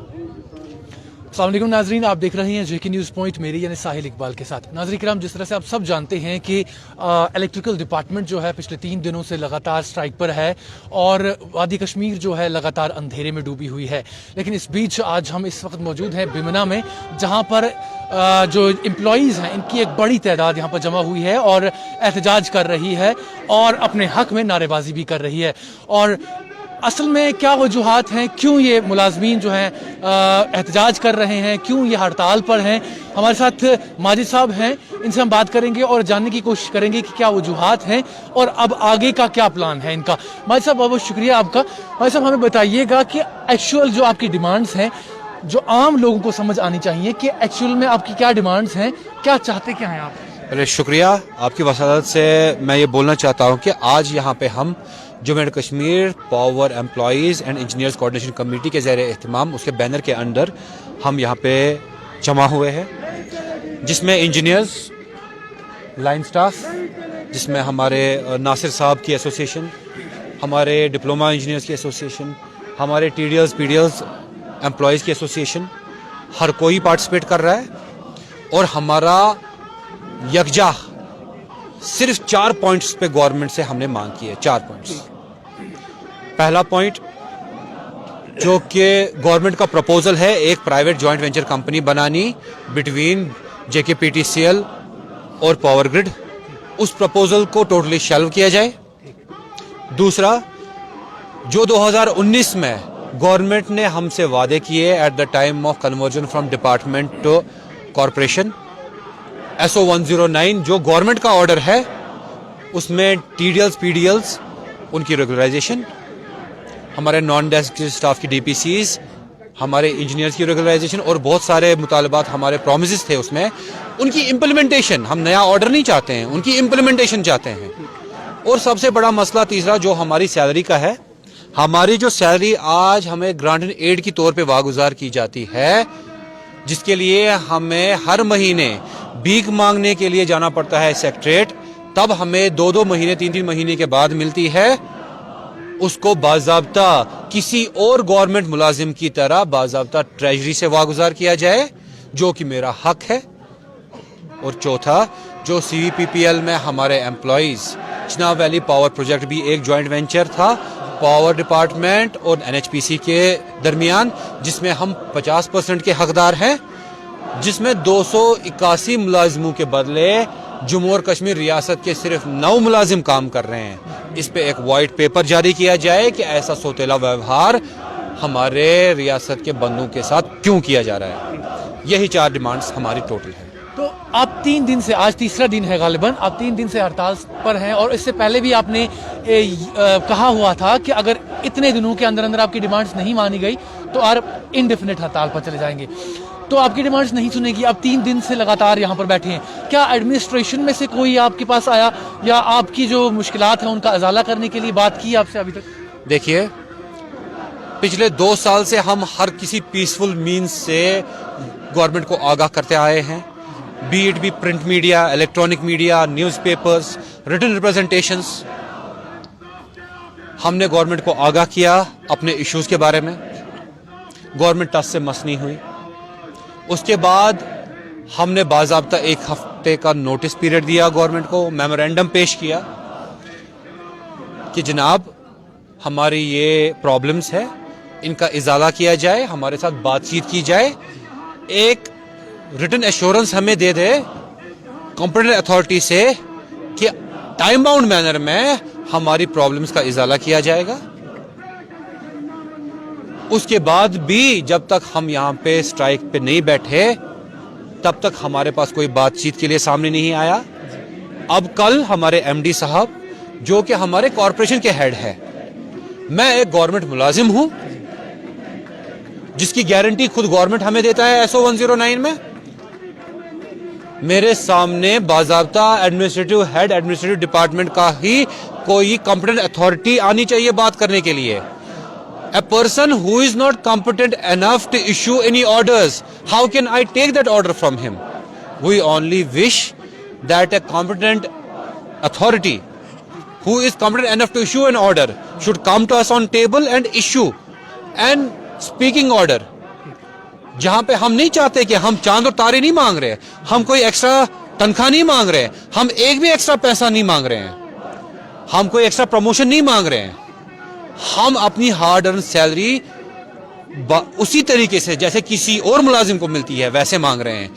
अस्सलाम वालेकुम नाजरीन, आप देख रहे हैं जेके न्यूज़ पॉइंट मेरी यानी साहिल इकबाल के साथ। नाज़रीन किराम, जिस तरह से आप सब जानते हैं कि इलेक्ट्रिकल डिपार्टमेंट जो है पिछले 3 दिनों से लगातार स्ट्राइक पर है और वादी कश्मीर जो है लगातार अंधेरे में डूबी हुई है। लेकिन इस बीच आज हम इस वक्त मौजूद हैं बिमना में, जहां पर जो एम्प्लॉयज़ हैं इनकी एक बड़ी तादाद यहाँ पर जमा हुई है और एहतजाज कर रही है और अपने हक में नारेबाजी भी कर रही है। और असल में क्या वजूहात हैं, क्यों ये मुलाजमीन जो हैं एहतजाज कर रहे हैं, क्यों ये हड़ताल पर हैं? हमारे साथ माजिद साहब हैं, इनसे हम बात करेंगे और जानने की कोशिश करेंगे कि क्या वजूहात हैं और अब आगे का क्या प्लान है इनका। माजिद साहब, बहुत बहुत शुक्रिया आपका। माजिद साहब, हमें बताइएगा कि एक्चुअल जो आपकी डिमांड्स हैं, जो आम लोगों को समझ आनी चाहिए कि एक्चुअल में आपकी क्या डिमांड्स हैं, क्या चाहते क्या हैं आप? पहले शुक्रिया आपकी वसादत से। मैं ये बोलना चाहता हूँ कि आज यहाँ पे हम Jammu and Kashmir power employees and engineers coordination committee के ज़ेर एहतमाम उसके बैनर के अंडर हम यहाँ पे जमा हुए हैं, जिसमें इंजीनियर्स, लाइन स्टाफ, जिसमें हमारे नासिर साहब की एसोसिएशन, हमारे डिप्लोमा इंजीनियर्स की एसोसिएशन, हमारे टीडीएल्स पीडीएल्स एम्प्लॉयज़ की एसोसिएशन, हर कोई पार्टिसिपेट कर रहा है। और हमारा यकजा सिर्फ 4 पॉइंट्स पे गवर्नमेंट से हमने मांग की है। 4 पॉइंट्स। पहला पॉइंट जो कि गवर्नमेंट का प्रपोजल है, एक प्राइवेट जॉइंट वेंचर कंपनी बनानी बिटवीन जेकेपीटीसीएल और पावर ग्रिड, उस प्रपोजल को टोटली शेल्व किया जाए। दूसरा, जो 2019 में गवर्नमेंट ने हमसे वादे किए at the time of conversion from department to corporation, SO 109 जो गवर्नमेंट का ऑर्डर है, उसमें टीडीएल्स पीडीएल्स उनकी रेगुलराइजेशन, हमारे नॉन डेस्क स्टाफ की डीपीसीज, हमारे इंजीनियर्स की रेगुलराइजेशन और बहुत सारे मुतालबात हमारे प्रोमिसेस थे उसमें, उनकी इम्प्लीमेंटेशन। हम नया ऑर्डर नहीं चाहते हैं, उनकी इम्प्लीमेंटेशन चाहते हैं। और सबसे बड़ा मसला तीसरा जो हमारी सैलरी का है, हमारी जो सैलरी आज हमें ग्रांटेड एड की तौर पे वागुजार की जाती है, जिसके लिए हमें हर महीने भीख मांगने के लिए जाना पड़ता है सेक्रेटरीट, तब हमें 2-2 महीने 3-3 महीने के बाद मिलती है, उसको बाज़ाब्ता किसी और गवर्नमेंट मुलाजिम की तरह बाज़ाब्ता ट्रेजरी से वागुजार किया जाए, जो कि मेरा हक है। और चौथा, जो CVPPL में हमारे employees, Chenab valley power project भी एक जॉइंट वेंचर था पावर डिपार्टमेंट और NHPC के दरमियान, जिसमें हम 50% के हकदार हैं, जिसमें 281 मुलाजिमों के बदले जम्मू और कश्मीर रियासत के सिर्फ 9 मुलाजिम काम कर रहे हैं। इस पे एक वाइट पेपर जारी किया जाए कि ऐसा सोतेला व्यवहार हमारे रियासत के बंदों के साथ क्यों किया जा रहा है। यही 4 डिमांड्स हमारी टोटल है। तो आप 3 दिन से, आज तीसरा दिन है गालिबन, आप 3 दिन से हड़ताल पर हैं और इससे पहले भी आपने कहा हुआ था कि अगर इतने दिनों के अंदर अंदर आपकी डिमांड्स नहीं मानी गई तो आप इनडेफिनेट हड़ताल पर चले जाएंगे। तो आपकी डिमांड्स नहीं सुनेगी, आप 3 दिन से लगातार यहाँ पर बैठे हैं। क्या एडमिनिस्ट्रेशन में से कोई आपके पास आया या आपकी जो मुश्किलात हैं उनका अजाला करने के लिए बात की आपसे अभी तक? देखिए, पिछले 2 साल से हम हर किसी पीसफुल मीन्स से गवर्नमेंट को आगाह करते आए हैं, be it be print media, electronic media, newspapers, written representations. हमने गवर्नमेंट को आगाह किया अपने इश्यूज़ के बारे में, गवर्नमेंट टस से मस नहीं हुई। उसके बाद हमने बाज़ाब्ता 1 हफ्ते का नोटिस पीरियड दिया गवर्नमेंट को, मेमोरेंडम पेश किया कि जनाब हमारी ये प्रॉब्लम्स है, इनका इजाला किया जाए, हमारे साथ बातचीत की जाए, एक रिटन एश्योरेंस हमें दे दे कॉम्पिटेंट अथॉरिटी से कि टाइम बाउंड मैनर में हमारी प्रॉब्लम्स का इजाला किया जाएगा। उसके बाद भी जब तक हम यहाँ पे स्ट्राइक पे नहीं बैठे, तब तक हमारे पास कोई बातचीत के लिए सामने नहीं आया। अब कल हमारे MD साहब, जो कि हमारे कॉरपोरेशन के हेड है, मैं एक गवर्नमेंट मुलाजिम हूं, जिसकी गारंटी खुद गवर्नमेंट हमें देता है SO 109 में, मेरे सामने बाज़ाब्ता एडमिनिस्ट्रेटिव हेड, एडमिनिस्ट्रेटिव डिपार्टमेंट का ही कोई कॉम्पिटेंट अथॉरिटी आनी चाहिए बात करने के लिए। A person who is not competent enough to issue any orders, how can I take that order from him? We only wish that a competent authority who is competent enough to issue an order should come to us on table and issue an speaking order जहां पे हम नहीं चाहते कि हम चांद और तारे नहीं मांग रहे, हम कोई एक्स्ट्रा तनख्वाह नहीं मांग रहे, हम एक भी एक्स्ट्रा पैसा नहीं मांग रहे हैं, हम कोई एक्स्ट्रा प्रमोशन नहीं मांग रहे हैं, हम अपनी हार्ड अर्न सैलरी उसी तरीके से जैसे किसी और मुलाजिम को मिलती है वैसे मांग रहे हैं।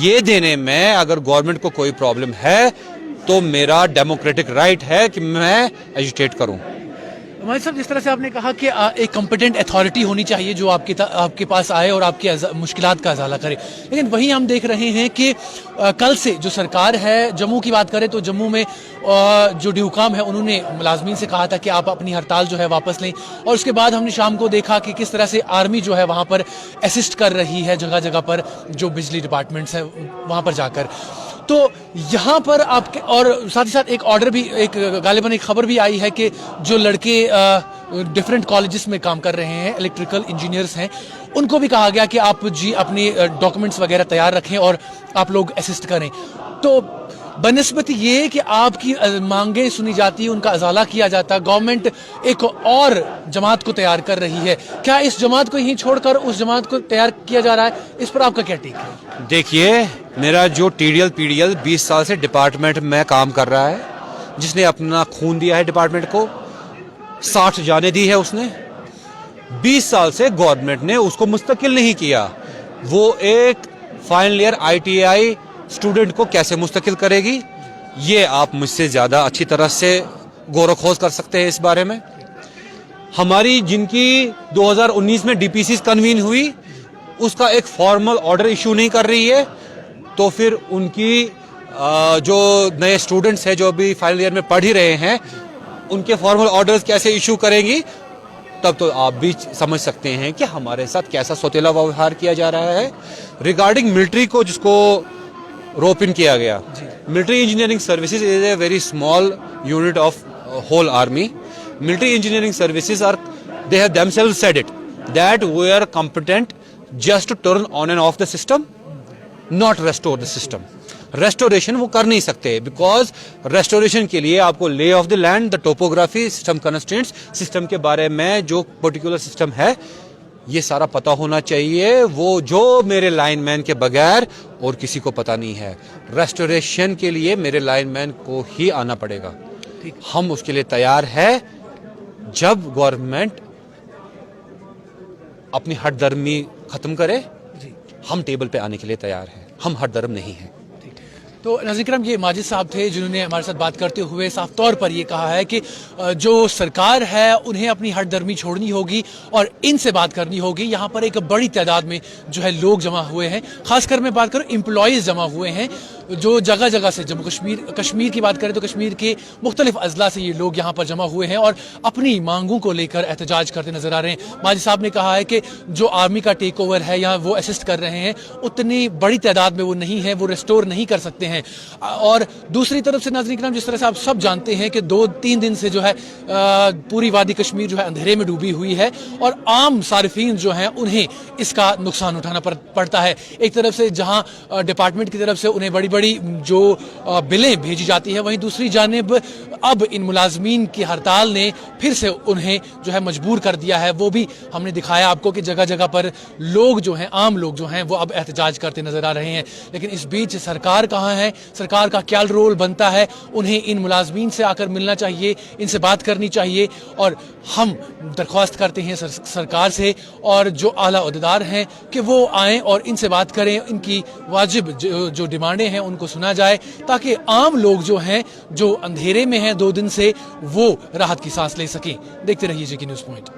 ये देने में अगर गवर्नमेंट को कोई प्रॉब्लम है तो मेरा डेमोक्रेटिक राइट है कि मैं एजुटेट करूं। हमारे साहब, जिस तरह से आपने कहा कि एक कॉम्पिटेंट अथॉरिटी होनी चाहिए जो आपके पास आए और आपकी मुश्किलात का अजाला करे, लेकिन वहीं हम देख रहे हैं कि कल से जो सरकार है, जम्मू की बात करें तो जम्मू में जो ड्यूकाम है उन्होंने मुलाजमीन से कहा था कि आप अपनी हड़ताल जो है वापस लें, और उसके बाद हमने शाम को देखा कि किस तरह से आर्मी जो है वहाँ पर असिस्ट कर रही है जगह जगह पर, जो बिजली डिपार्टमेंट्स है वहाँ पर जाकर। तो यहाँ पर आपके, और साथ ही साथ एक ऑर्डर भी, एक गालिबन एक खबर भी आई है कि जो लड़के डिफरेंट कॉलेजेस में काम कर रहे हैं, इलेक्ट्रिकल इंजीनियर्स हैं, उनको भी कहा गया कि आप जी अपनी डॉक्यूमेंट्स वगैरह तैयार रखें और आप लोग असिस्ट करें। तो बनिस्बत ये कि आपकी मांगें सुनी जाती, उनका अजाला किया जाता, गवर्नमेंट एक और जमात को तैयार कर रही है, क्या इस जमात को यहीं छोड़कर उस जमात को तैयार किया जा रहा है? इस पर आपका क्या टेक है? देखिए, मेरा जो TDL PDL 20 साल से डिपार्टमेंट में काम कर रहा है, जिसने अपना खून दिया है डिपार्टमेंट को, 60 जाने दी है उसने, 20 साल से गवर्नमेंट ने उसको मुस्तकिल नहीं किया। वो एक फाइनल ईयर ITI स्टूडेंट को कैसे मुस्तकिल करेगी, ये आप मुझसे ज्यादा अच्छी तरह से गौर खोज कर सकते हैं इस बारे में। हमारी जिनकी 2019 में DPCs कन्वीन हुई, उसका एक फॉर्मल ऑर्डर इशू नहीं कर रही है, तो फिर उनकी जो नए स्टूडेंट्स हैं जो अभी फाइनल ईयर में पढ़ ही रहे हैं, उनके फॉर्मल ऑर्डर्स कैसे इशू करेंगी, तब तो आप भी समझ सकते हैं कि हमारे साथ कैसा सौतेला व्यवहार किया जा रहा है। रिगार्डिंग मिलिट्री को जिसको रोप इन किया गया, military engineering services is a very small unit of whole army. Military engineering services are, they have themselves said it, that we are competent just to turn on and off the system, not restore the system. Restoration वो कर नहीं सकते, because restoration के लिए आपको lay off the land, the topography, system constraints, system के बारे में जो पर्टिकुलर सिस्टम है, ये सारा पता होना चाहिए, वो जो मेरे लाइनमैन के बगैर और किसी को पता नहीं है। रेस्टोरेशन के लिए मेरे लाइनमैन को ही आना पड़ेगा। हम उसके लिए तैयार है। जब गवर्नमेंट अपनी हठधर्मी खत्म करे, हम टेबल पे आने के लिए तैयार हैं। हम हठधर्म नहीं हैं। तो नाज़रीन किराम, ये माजिद साहब थे जिन्होंने हमारे साथ बात करते हुए साफ तौर पर ये कहा है कि जो सरकार है उन्हें अपनी हठधर्मी छोड़नी होगी और इनसे बात करनी होगी। यहाँ पर एक बड़ी तादाद में जो है लोग जमा हुए हैं, खासकर मैं बात करूँ एम्प्लॉयज़ जमा हुए हैं, जो जगह जगह से, जम्मू कश्मीर की बात करें तो कश्मीर के मुख्तलिफ अजला से ये लोग यहाँ पर जमा हुए हैं और अपनी मांगों को लेकर एहतजाज करते नजर आ रहे हैं। माजिद साहब ने कहा है कि जो आर्मी का टेक ओवर है या वो असिस्ट कर रहे हैं, उतनी बड़ी तादाद में वो नहीं है, वो रिस्टोर नहीं कर सकते हैं। और दूसरी तरफ से नाज़रीन किराम, जिस तरह से आप सब जानते हैं कि 2-3 दिन से जो है पूरी वादी कश्मीर जो है अंधेरे में डूबी हुई है और आम सारिफीन जो हैं उन्हें इसका नुकसान उठाना पड़ता है। एक तरफ से जहां डिपार्टमेंट की तरफ से उन्हें बड़ी बड़ी जो बिलें भेजी जाती है, वहीं दूसरी जानिब अब इन मुलाजमीन की हड़ताल ने फिर से उन्हें जो है मजबूर कर दिया है। वो भी हमने दिखाया आपको कि जगह जगह पर लोग जो हैं, आम लोग जो हैं, वो अब एहतजाज करते नजर आ रहे हैं। लेकिन इस बीच सरकार कहाँ है, सरकार का क्या रोल बनता है? उन्हें इन मुलाजमीन से आकर मिलना चाहिए, इनसे बात करनी चाहिए और हम दरख्वास्त करते हैं सरकार से और जो आला ओहदेदार हैं कि वो आएँ और इनसे बात करें, इनकी वाजिब जो डिमांडें हैं उनको सुना जाए, ताकि आम लोग जो हैं, जो अंधेरे में हैं 2 दिन से, वो राहत की सांस ले सकें। देखते रहिए जेके न्यूज़ पॉइंट।